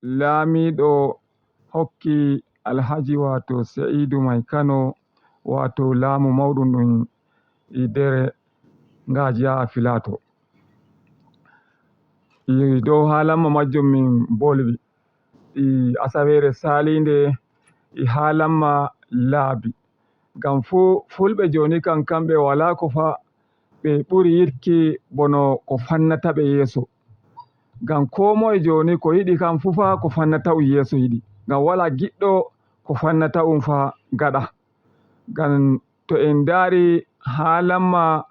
laamiɗo hokki alhaji wato Sa'idu Mai Kano wato laamu mauɗum ɗum nder ngajiya Filato. Dow haalanma majjum min bolwi asawere salinde haalanma laabi ngam fulɓe joni kan kamɓe wala ko fa ɓe ɓuri yidki bono ko fannata ɓe yeeso. Ngam ko moye joni ko yiɗi kam fu fa ko fannata yeeso yiɗi, ngam wala giɗɗo ko fannata fa gaɗa. Ngam to en dari haalanma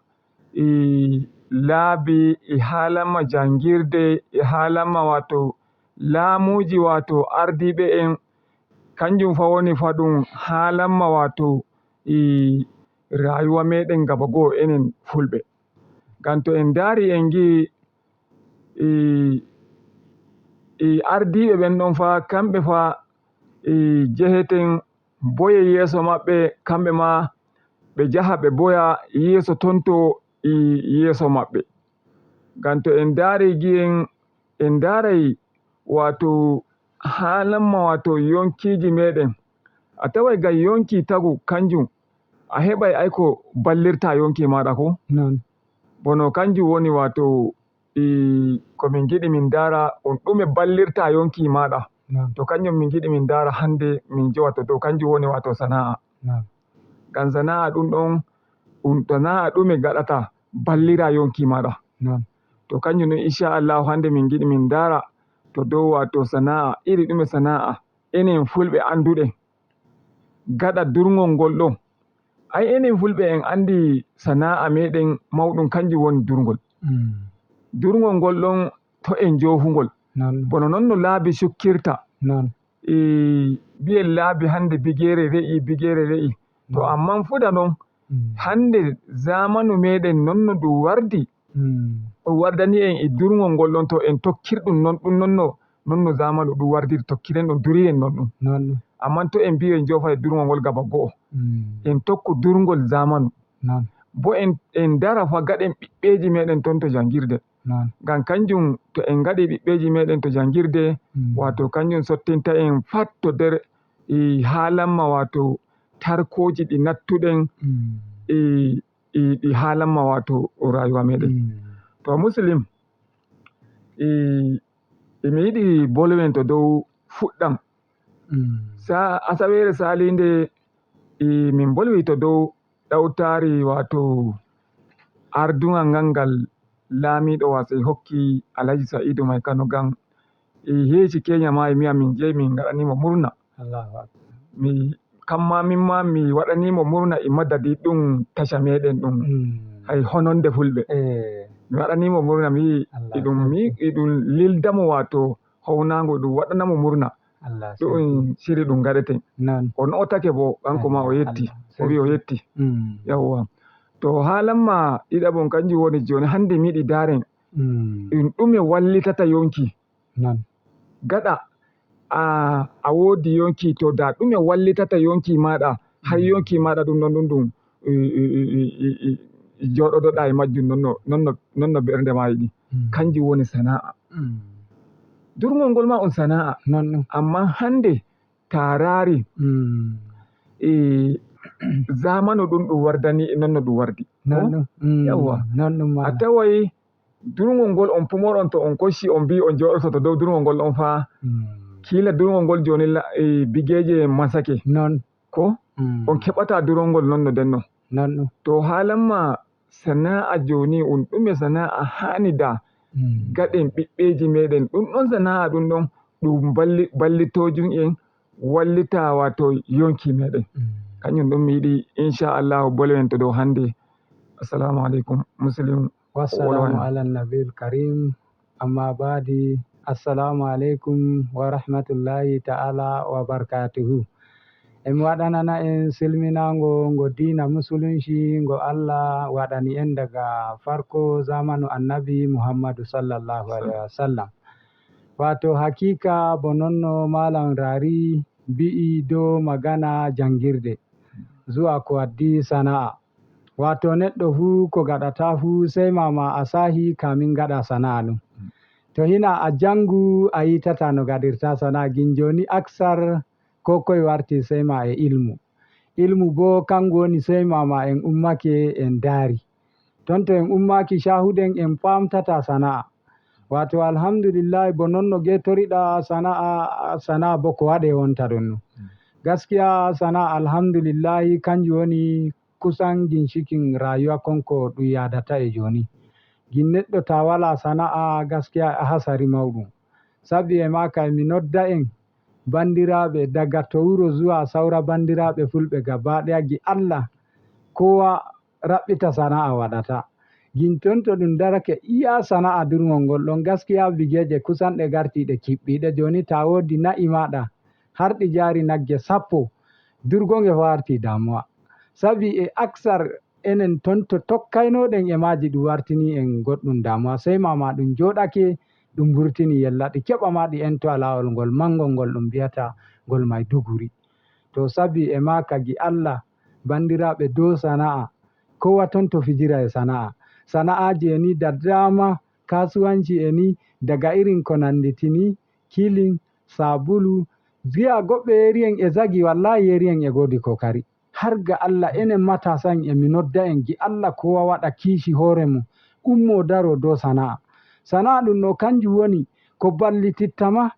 laabi haalanma jangirde haalanma wato laamuji wato ardiɓe en kanjum fa woni fa ɗum haalanma wato rayuwa meɗen gaba goo enen fulɓe. Ngam to en dari en ardiɓe ɓen ɗon fa kamɓe fa jeheten boye yeeso maɓɓe, kamɓe ma ɓe jaha ɓe boya yeeso tonto yeeso maɓɓe. Ngam to en dari gi'en en darai wato haalanma wato yonkiji meɗen a tawai ngam yonki tagu kanjum a heɓai aiko ballirta yonki maɗa ko bono kanjum woni wato komin giɗi min dara on ɗume ballirta yonki maɗa to kanjum min giɗi min dara hande min jowato dow kanjum woni wato sana'a. Ngam sana'a ɗum ɗon sana'a ɗume gaɗata ballira yonki maɗa to kanjum ɗon inchallahu hande min giɗi min dara to dow wato sana'a iri ɗume sana'a enen fulɓe anduɗen gaɗa durngol ngol ɗon. Ai enen fulɓe en andi sana'a meɗen mauɗum kanjum woni durngol. Durngol ngol ɗon to en johugol bono non no laabi sukkirta biyen laabi hande bigere re'i to amman fuda non hande zamanu meɗen non no ɗum wardi ɗum wardani en durngol ngol ɗon to en tokkirɗum non ɗum non no zamanu ɗum wardir tokkiren ɗum duriren non ɗum. Amman to en mbi en jofai durngol ngol gaba go'o en tokku durngol zamanu bo en dara fa gaɗen ɓiɓɓeji meɗen ton to jangirde. Ngam kanjum to en gaɗi ɓiɓɓeji meɗen to jangirde wato kanjum sottinta en fat to nder haalanma wato tarkoji ɗi nattuɗen ɗi haalanma wato rayuwa meɗen. To muslim emi yiɗi bolwen to dow fuɗɗam asawere salinde min bolwi to dow ɗautari wato ardungal ngal laamiɗo wasai hokki Alhaji Sa'idu Mai Kano ngam heci Kenya ma e mi'a min jehi min gaɗanimo murna. Kamma minma mi waɗanimo murna e madadi ɗum tasha meɗen ɗum hay hononde fulɓe mi waɗanimo murna mi ɗum lildamo wato hownago ɗum waɗanamo murna ɗum shiri ɗum gaɗeten o notake bo kanko ma o yetti o wi o yetti yawwa. To haalanma ɗiɗaɓon kanjum woni joni hande mi yiɗi daren ɗum ɗume wallitata yonki gaɗa a wodi yonki to da ɗume wallitata yonki maɗa har yonki maɗa ɗum non ɗum joɗoɗoɗa e majjum nonno ɓernde ma yiɗi kanjum woni sana'a. Durngol ngol ma on sana'a amma hande tarari zamanu ɗum wardani nonno ɗum wardi yawwa a tawai durngol ngol on pumoɗon to on koshi on mbi on joɗoto to dow durngol ngol ɗon fa kila durngol ngol joni bigeje masake ko on keɓata durngol ngol nonno denno to haalanma sana'a joni on ɗume sana'a hani da gaɗen ɓiɓɓeji meɗen ɗum ɗon sana'a ɗum ɗon ɗum ballitojum en wallita wato yonki meɗen kanjum ɗum mi yiɗi inchallahu bolwen to dow hande. Assalamu alaikum muslim. Wassalamu ala nabil karim amma badi assalamu alaikum wa rahmatullahi ta'ala wa barakatuhu. Emi waɗanana en silminago ngo dina musulunci ngo Allah waɗani en daga farko zamanu annabi Muhammadu sallallahu alaihi wasallam. Wato hakika bo nonno malam rari bi'i do magana jangirde zuwa ko waddi sana'a. Wato neɗɗo fu ko gaɗata fu sai mama a sahi kamin gaɗa sana'a ɗum. to hina a jangu a yitata no gaɗirta sana'a gin joni aksar ko koye warti sey ma e ilmu bo kangu woni sey ma en ummake en daari ton to en ummaki shahuɗen en famtata sana'a wato alhamdulillahi bo non no getoriɗa sana'a bo ko waɗe wonta ɗon no gaskiya sana'a alhamdulillahi kanjum woni kusan ginshikin rayuwa konko ɗum yadata e joni gin neɗɗo ta wala sana'a gaskiya a hasari mawɗum sabi e maka mi nodda en bandiraɓe daga to wuro zuwa saura bandiraɓe fulɓe gaba ɗaya gi Allah kowa raɓɓita sana'a waɗata gin ton to ɗum darake iya sana'a durngol ngol ɗon gaskiya bigeje kusan ɗe gartiɗe kiɓɓiɗe joni ta wodi na'i maɗa har ɗi jari nagge 10 durgonge warti damuwa sabi e aksar enen ton to tokkaynoɗen e maji ɗum wartini en goɗɗum damuwa sey ma ɗum joɗake ɗum burtini yella ɗi keɓa ma ɗi ento a lawol ngol mangol ngol ɗum mbiyata ngol Maiduguri to sabi e maka gi Allah bandiraɓe dow sana'a kowa ton to fijira e sana'aji e ni da dama kasuwanci e ni daga irin ko nanditini kilin sabulu ziya goɓɓe yeriyen e zagi wallahi yeriyen e godi kokari har ga Allah enen matasan e mi nodda en gi Allah kowa waɗa kishi hoore mum ummo daro dow sana'a ɗum no kanjum woni ko ballitittama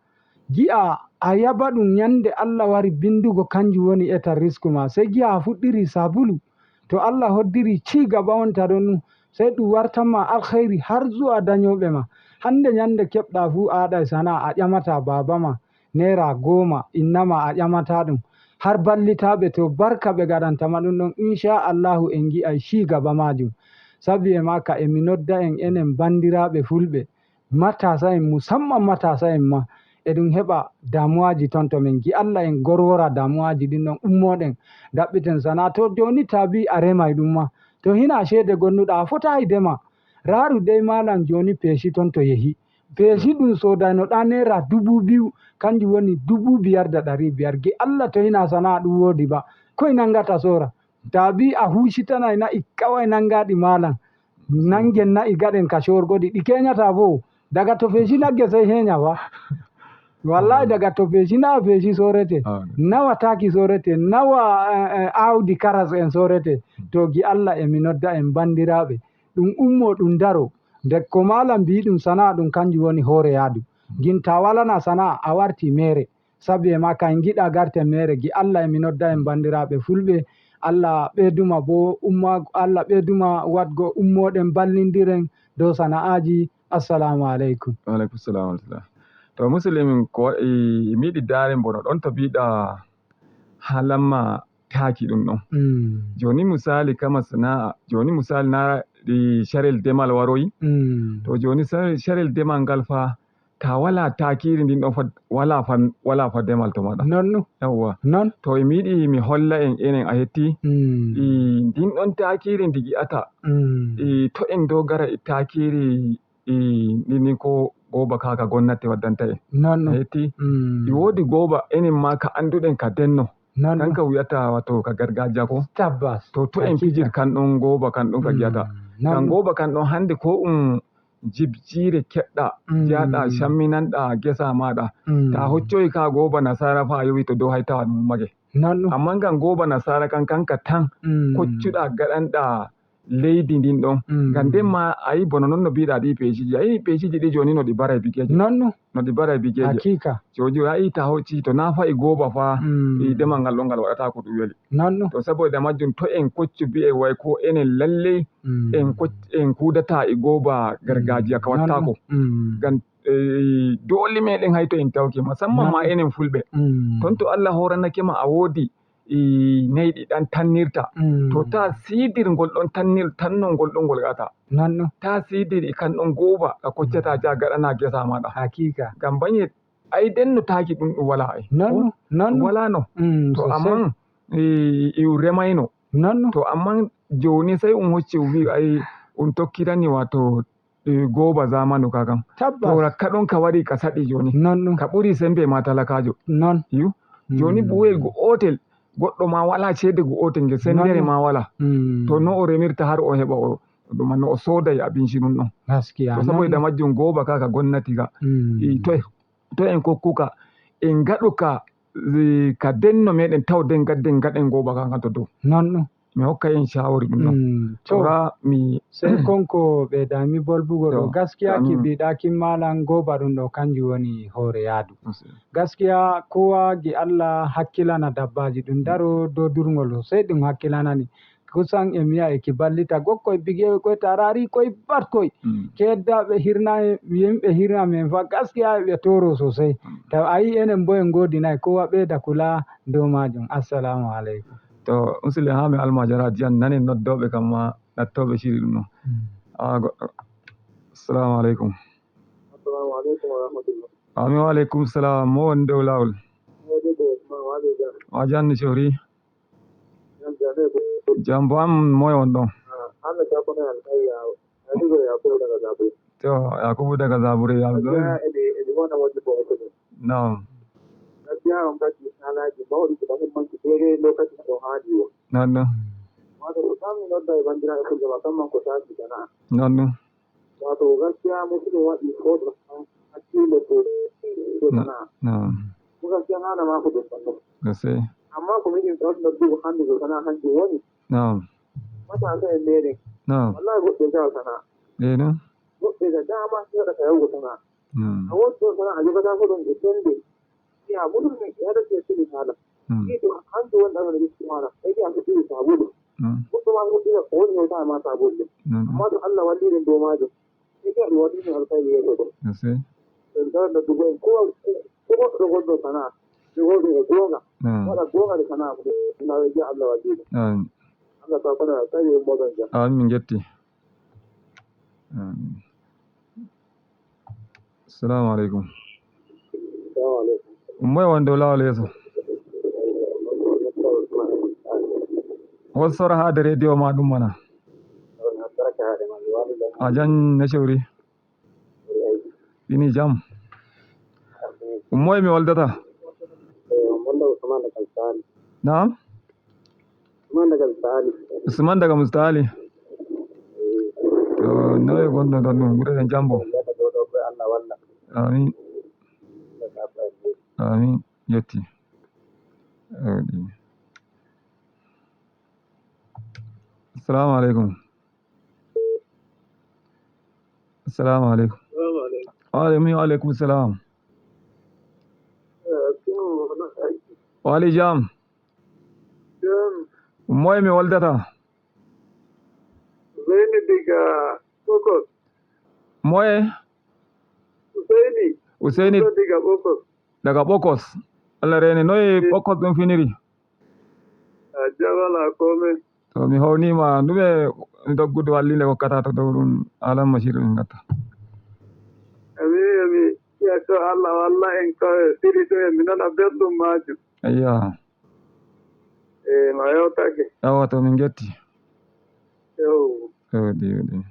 gi'a a yaba ɗum yande Allah wari bindugo kanjum woni etan risku ma sai gi'a a fuɗɗiri sabulu to Allah hoddiri ci gaba wonta ɗon nu sai ɗum wartanma alkhairi har zuwa dañoɓe ma hande yande keɓɗa fu aɗa sana'a a ƴamata baba ma naira 10 innama a ƴamata ɗum har ballitaɓe to barka ɓe gaɗantama ɗum ɗon inchallahu en gi'ay ci gaba majum sabi e maka emi nodda en enen bandiraɓe fulɓe matasa en musamman matasa en ma eɗum heɓa damuwaji ton to min gi Allah en gorwora damuwaji ɗin ɗon ummoɗen daɓɓiten sana'a to joni tabi a remay ɗum ma to hina shede gonnuɗa a fotayi dema raru dey malam joni peshi ton to yehi peshi ɗum sodaynoɗa naira 2000 kanjum woni 2500 gi Allah to hina sana'a ɗum wodi ba koye nangata sora tabi a husitanay na'i kawai nangaɗi malam nangen na'i gaɗen ka sorgodi ɗi keñata bo daga to feshi nagge sai henya fa wallahi daga to feshi nawa feshi sorete nawa taki sorete nawa awdi karas en sorete to gi Allah e mi nodda en bandiraɓe ɗum ummo ɗum daro nde ko malam mbi ɗum sana'a ɗum kanjum woni hoore yaadu ginta walana sana'a a warti mere sabi e ma kan giɗa garte mere gi Allah e mi nodda en bandiraɓe fulɓe Allah ɓeyduma bo Allah ɓeyduma wadgo ummoɗen ballindiren dow sana'aji. Assalamu aleykum. Waaleykum salam to muslimin ko waɗi miɗi daren bono ɗon to mbiɗa halamma taki ɗum ɗon joni misali kama sana'a joni misali na ɗi sharel demal waroyi to joni sharel demal ngal fa ta wala takiri ndin ɗon fa wala fa demal to maɗa nonno yawwa non to mi yiɗi mi holla en enen a hetti ndin ɗon takiri ndi gi'ata to en dogara e takiri ndini ko goba kaka gonnati waddanta en a hetti ɗi wodi goba enen ma ka anduɗen ka denno kanka wiyata wato ka gargajiya ko tabbas to en fijir kan ɗon goba kan ɗon ka giyata kan goba kan ɗon hande ko jibjire keɗɗa jaɗa samminanɗa gesa maɗa ta hoccoyi ka goba nasara fa a yowi to dow hay tawa ɗum ummake amma ngam goba nasara kanka tan koccuɗa gaɗanɗa leydi ndin ɗon ngam nden ma a yi bono noon no mbiɗa ɗi peesiji a yi peesiji ɗi joni no ɗi bara bigeje no ɗi bara bigeje hakika joji a yi ta hocci to na fa e goba fa demal ngal ɗon ngal waɗata ko ɗum weli to saboda majjum to en koccu bi'e way ko enen lalle en kudata e goba gargajiya ka wattako ngam dole meɗen hay to en tawke musamman ma enen fulɓe ton to Allah horanake ma a woodi nayɗi ɗan tannirta to ta sidirgol ɗon tannol ngol ɗon ngol gata ta sidiri kan ɗon goba ka koccata ja gaɗana gesa maɗa hakika ngam bañe ay denno taki ɗum wala ay wala no to amman remayno to amman joni sai hocci wi ay tokkirani wato goba zamanu kakam to rakka ɗon ka wari ka saɗi joni ka ɓuri sembe ma talakajo joni buwel go otel goɗɗo ma wala ceede go otel ngel sendere ma wala to no o remirta har o heɓa ɗum manno o sooday abinci ɗum ɗon gaskiya to saboda majjum goba ka gonnati ka to en kokkuka en gaɗuka ka denno meɗen taw den gadden gaɗen goba ka kan to dow non ɗum mi hokka en shawari ɗum ɗon tora mi sey konko ɓe dami bolbugo ɗo gaskiya amin. kibiɗa kimmalan goba ɗum ɗo kanjum woni hoore yaadu gaskiya kowa gi Allah hakkilana dabbaji ɗum daro dow durngol sey ɗum hakkilanani kusan e miya e ki ballita gokkoye bigewe koye tarari koye bat koye keddaɓe hirna yimɓe hirna men fa gaskiya ɓe toro sosai taw ayi enen bo en godinayi kowa ɓeyda kula dow majum. Assalamu aleykum. to usile ha mi almajara diyan nani noddoɓe kam ma nattoɓe shiri ɗum ɗon goɗɗo assalamu aleykum. amin wa aleykum salam mo woni dow lawol o janni cori jam bo am moye won ɗon to yakubu daga zabure nam gaskiya on kaji alaji mawɗi ko muhimmanci daidai lokacin da hadi wo nanno wato ko samu nodda e bandira e fulbe musamman ko tashi sana'a nanno wato gaskiya musulun waɗi foto hakkilo ko sana'a ko gaskiya hana ma ko ɗum sanno gaskiya amma ko miɗin ɗon noddugo hande ko sana'a hanki woni matasa en meɗen wallahi goɗɗo jawa sana'a no goɗɗe da dama sai waɗata yawgo sana'a a wotto sana'a jogata ko ɗum e sende ya mutum ne ya dace shi hala ito an ji wanda ne shi hala sai ya fi sabulu mutum ma ko ina ko ne ta ma sabulu amma to Allah wali din do ma do sai ya yi wani alƙawari ya zo sai dan da dubo ko ko godo sana ko godo gonga wala gonga da sana ina ya Allah wali Allah ta fara sai ya modan ja amin jetti assalamu alaikum. Moye wonde lawol yeeso won sora haade radio ma ɗum mana a jan ne cewri ini jam moye mi woldata naam usman daga mustali to noye gonɗo ɗon ɗum ɓureten jambo amin amin yetti assalamu aleykum. assalamu aleykum. wa aleykum salam. wali jam moye mi woldata Useni diga Bokos. moye Useni diga Bokos. daga Bokos. Allah rene noye Bokos ɗum finiri jawala kome to mi hawnima ndume doggudu wallinde hokkata to dow ɗum alam masiri ɗum gatta ami ya to Allah walla en ko siri to en nana belɗum majum ayya ma yewtake awa to min getti yewdi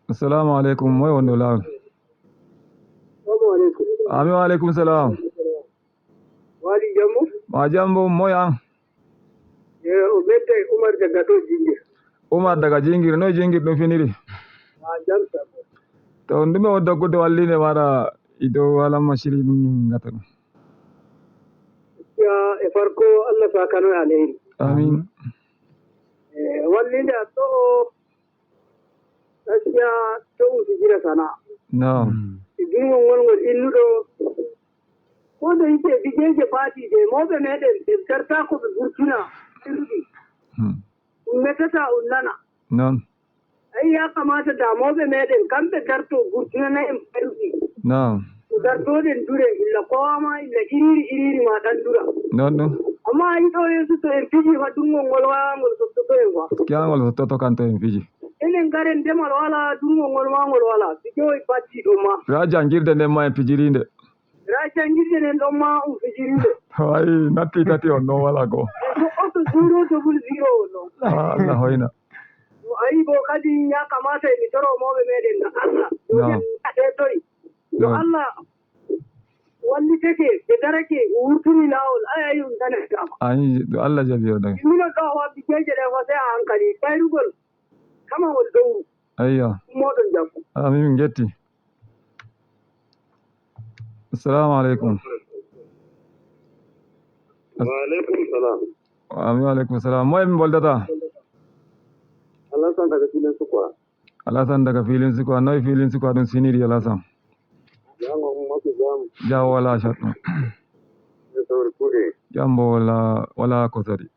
assalamu aleykum moye wonɗo lawol amin wa aleykum salam waɗi jammu ma jambo moye an o ɓedde Umar daga ɗo Jingir. Umar daga Jingir noye Jingir ɗum finiri jamta to ndume o doggude wallinde maɗa e dow alam masiri ɗum gata ɗum ya e farko Allah sakano e alheri amin wallinde a ɗo gaskiya to usijira sana'a no jungol ngolngol innuɗo ko da yake bijeje fati de mawɓe meɗen ɓe darta ko ɓe burtuna irɗi ɗum mettata on nana non ai ya kamata da mawɓe meɗen kamɓe darto burtunana en irɗi non dartoɗen dure illa kowa ma illa iriri ma tan dura non ɗum amma ayi ɗo yeeso to en fiji fa ɗumgol ngol wawangol sottoto en fa kiyangol sottoto kanto en fiji enen garen ndemal wala ɗumgol ngol mangol wala fijoyi batti ɗo ma ra jangirde nden ma en fijirinde ra jangirde nden ɗon ma fijirinde wayi natti tati on ɗon wala goo oto 000 on ɗon Allah hoyna ayi bo kadi ya kamata emi toro mawɓe meɗen ga Allah ɗo tori yo Allah walli take ɓe darake wurtuni lawol ayayi ɗum danetama ayi to Allah jaɓi yoɗa mino ɗo wabbi jeje ɗe fa sai a hankali kayrugol kama wol dowru ayyo moɗon jaggu amin min getti. Assalamu alaikum. wa alaikum salam. Amin wa alaikum salam. Moye min boldata? Alasan daga filin Sukuwa. Alasan daga filin Sukuwa. Noy filin Sukuwa ɗum siniri Alasan? Jamo masu jam. Jawo wala shatɗum. Da sauri kuɗe. Jambo wala kosari.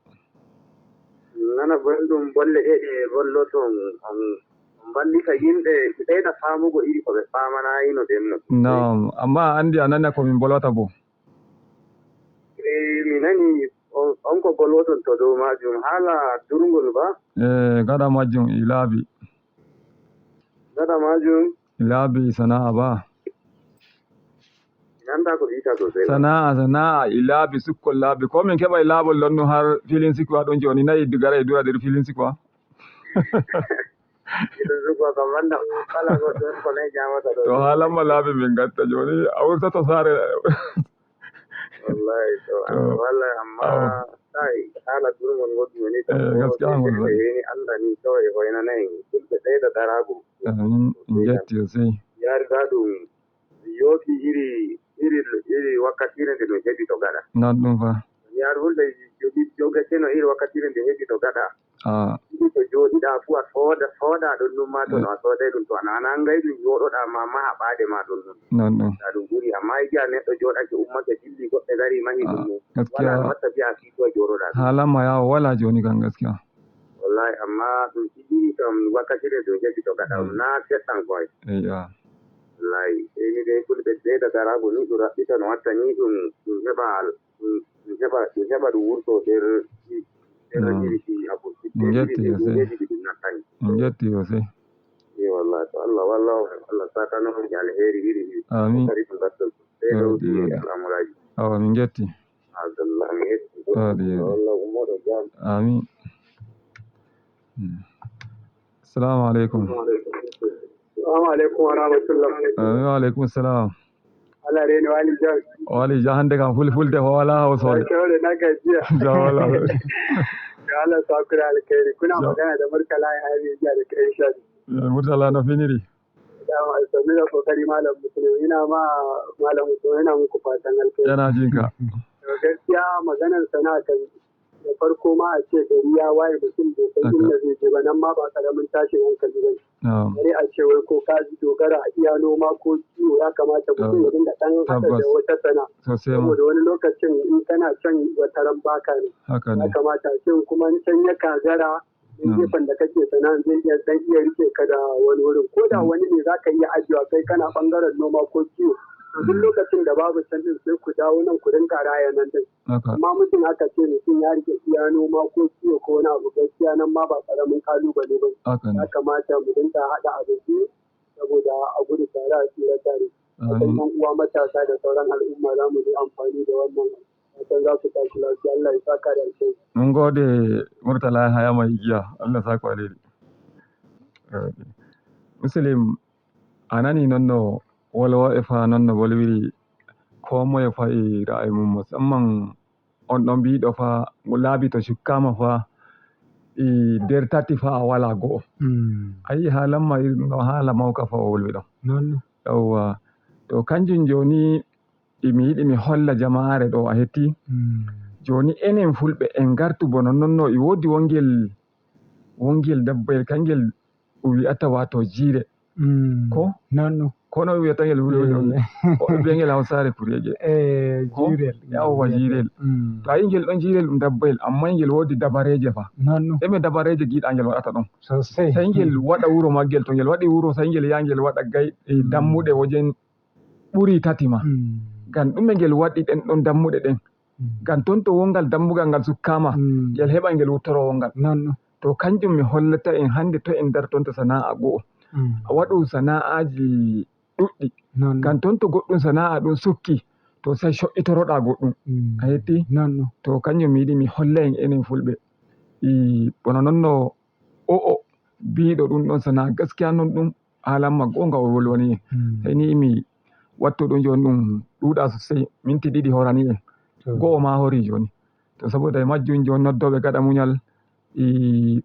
Nana bandum bolle bolloton ballita yimɓe ɓeyda famugo iri ko ɓe famanayino ɗen no. Naam, amma andi a nana ko min bolwata bo. Mi nani on ko bolwoton to dow majum haala durngol ba. Gaɗa majum i laabi. Gaɗa majum. I laabi sana'a ba. Nanda ko ita sosai. Sana'a i laabi sukkol laabi ko min keɓa i laabol ɗon no har filin Sukuwa ɗon joni nayi digara e dura nder filin Sukuwa. To haalanma laabi min gatta joni a wurtato saare. Wallahi to wallahi amma sai hala durngol goɗɗum ni gaskiya ngol ni Allah ni kawai hoynanayi fulɓe ɓeyda darago. Amin in getti sosai. Yarda ɗum yooti iri wakkatire nde ɗum heɓi to gaɗa. Non ɗum fa. Yaar hulɓe jogateno iri wakkatire nde heɓi to gaɗa. Ɗiɗi to jooɗiɗa fu a sooda ɗum ɗum ma to no a soodai ɗum to a nanangay ɗum jooɗoɗa ma maha ɓaade ma ɗum ɗum. Non ɗum. Ta ɗum ɓuri amma yiya neɗɗo jooɗake ummake dilli goɗɗe gari mahi ɗum ɗum. Gaskiya. Wala watta biya fiito jooɗoɗa. Haalanma yawo wala joni kan gaskiya. Wallahi amma ɗum ɗiɗi kam wakkatire ɗum heɓi to gaɗa na seɗɗan koy. Eyya. Wallahi sai ni dai fulɓe ɓeyda darago ni ɗum raɓɓita no watta ni ɗum heɓa ɗum wurto nder min getti sosai. Wallahi to Allah saka no hon alheri iri amin kari ɗum gattol sai dawdi al'amuraji awa min getti Abdullah mi yetti Allah ummoɗo jam amin. Assalamu alaikum. Assalamu alaikum wa rahmatullah. Wa alaikum salam. Allah reni wali jan. Wali jan hande kam fulfulde ko wala hawsore. Kewle na gajiya. Jawala. Ya Allah sakura alkhairi. Kuna magana da Murtala ya haye jiya da kai shadi. Murtala na finiri. Dama sami da kokari malam musulmi ina ma malam musulmi ina muku fatan alkhairi. Yana jinka. Gaskiya maganar sana'a kan da farko ma a ce gari ya waye mutum bai san inda zai je ba nan ma ba karamin tashin hankali ba. Bari a ce wai ko ka dogara a iya noma ko kiwo ya kamata mutum ya dinga ɗan haɗa da wata sana. Saboda wani lokacin in kana can wata ran baka ne. Ya kamata a ce kuma in can ya kagara in gefen da kake sana'a zai iya rike ka da wani wurin ko da wani ne za ka iya ajiyewa kai kana ɓangaren noma ko kiwo. Duk lokacin da babu canjin sai ku dawo nan ku dinga raya nan din. Amma mutum aka ce mutum ya rike iya noma ko kiwo ko wani abu gaskiya nan ma ba karamin kalubale ba. Ya kamata mu dinga haɗa abinci saboda a gudu tare a tsira tare. Akan yan uwa matasa da sauran al'umma za mu yi amfani da wannan. Fatan za ku tashi lafiya Allah ya saka da alheri. Mun gode Murtala haya mai igiya Allah saka alheri. Muslim anani nonno wolwa e fa noon no wolwiri ko moye fa e ra'ayi mum musamman on ɗon mbiɗo fa mo laabi to cikkama fa e nder tati fa a wala go'o ayi haalanma no haala mawka fa o wolwi ɗon yawwa to kanjum joni mi yiɗi mi holla jama'are ɗo a hetti joni enen fulɓe en gartu bo nonno e woodi wongel dabbayel kangel wi'ata wato jiire ko nonno kono wiyata ngel biyangel hawsare kurege jirel yawwa jirel to ayi ngel ɗon jirel ɗum dabbayel amma ngel woodi dabareje fa ɗeme dabareje giɗa ngel waɗata ɗon sosai sai ngel waɗa wuro maggel to ngel waɗi wuro sai ngel yaha ngel waɗa dammuɗe wajen ɓuri tati ma ngam ɗume ngel waɗi ɗen ɗon dammuɗe ɗen ngam ton to wongal dammugal ngal sukkama ngel heɓa ngel wuttoro wongal to kanjum mi hollata en hande to en dartonta sana'a go'o a waɗu sana'aji ɗuɗɗi ngam ton to goɗɗum sana'a ɗum sukki to sai co'itoroɗa goɗɗum a yetti to kanjum mi yiɗi mi holla en enen fulɓe bono nonno o'o biɗo ɗum ɗon sana'a gaskiya non ɗum halanma gonga o wolwani en sai ni mi wattuɗum joni ɗum ɗuuɗa sosai minti 2 horani en go'o ma hori joni to saboda e majjum joni noddoɓe gaɗa muñal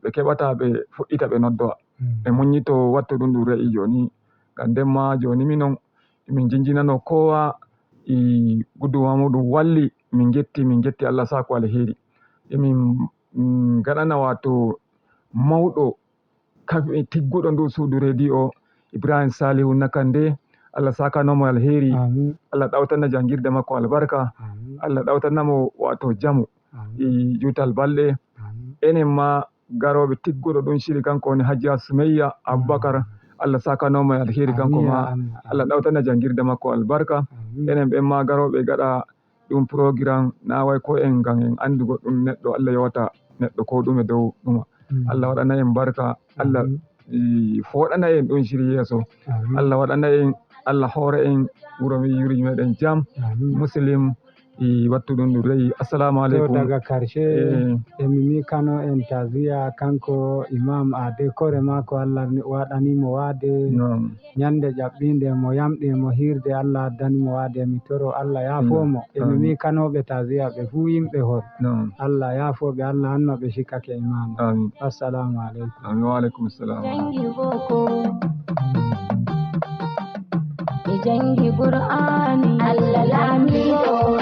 ɓe keɓata ɓe fuɗɗita ɓe noddowa ɓe muñito wattuɗum ɗum re'i joni ngam nden ma joni minon min jinjinano kowa guduma muɗum walli min getti Allah sako alheri emin gaɗana wato mawɗo tigguɗo ndu suudu radio Ibrahim Salihu Nakande Allah sakanomo alheri Allah ɗawtanna jangirde makko albarka Allah ɗawtannamo wato jamu jutal balɗe enen ma garoɓe tigguɗo ɗum shiri kanko woni Hajiya Sumayya Aboubacar Allah sakanomo alheri kanko ma Allah ɗawtanna jangirde makko albarka enen ɓen ma garoɓe gaɗa ɗum programme na way ko en ngam en andi goɗɗum neɗɗo Allah yewata neɗɗo ko ɗume dow ɗuma Allah waɗana en barka Allah foɗana en ɗum shiri yeeso Allah waɗana en Allah hoore en wuro mi yuri meɗen jam muslim wattuɗum ɗum reyi assalamu aleykum. Daga karshe emi mikano en taziya kanko imam ade kore mako Allah waɗanimo waade ñande ƴaɓɓinde mo yamɗi mo hirde Allah addanimo waade mi toro Allah yaafomo emi mikanoɓe taziya ɓe fuu yimɓe hor Allah yaafoɓe Allah annoɓe shikkake imam. Assalamu aleykum. Wa aleykum salam. Jangi Qur'ani Allah lamido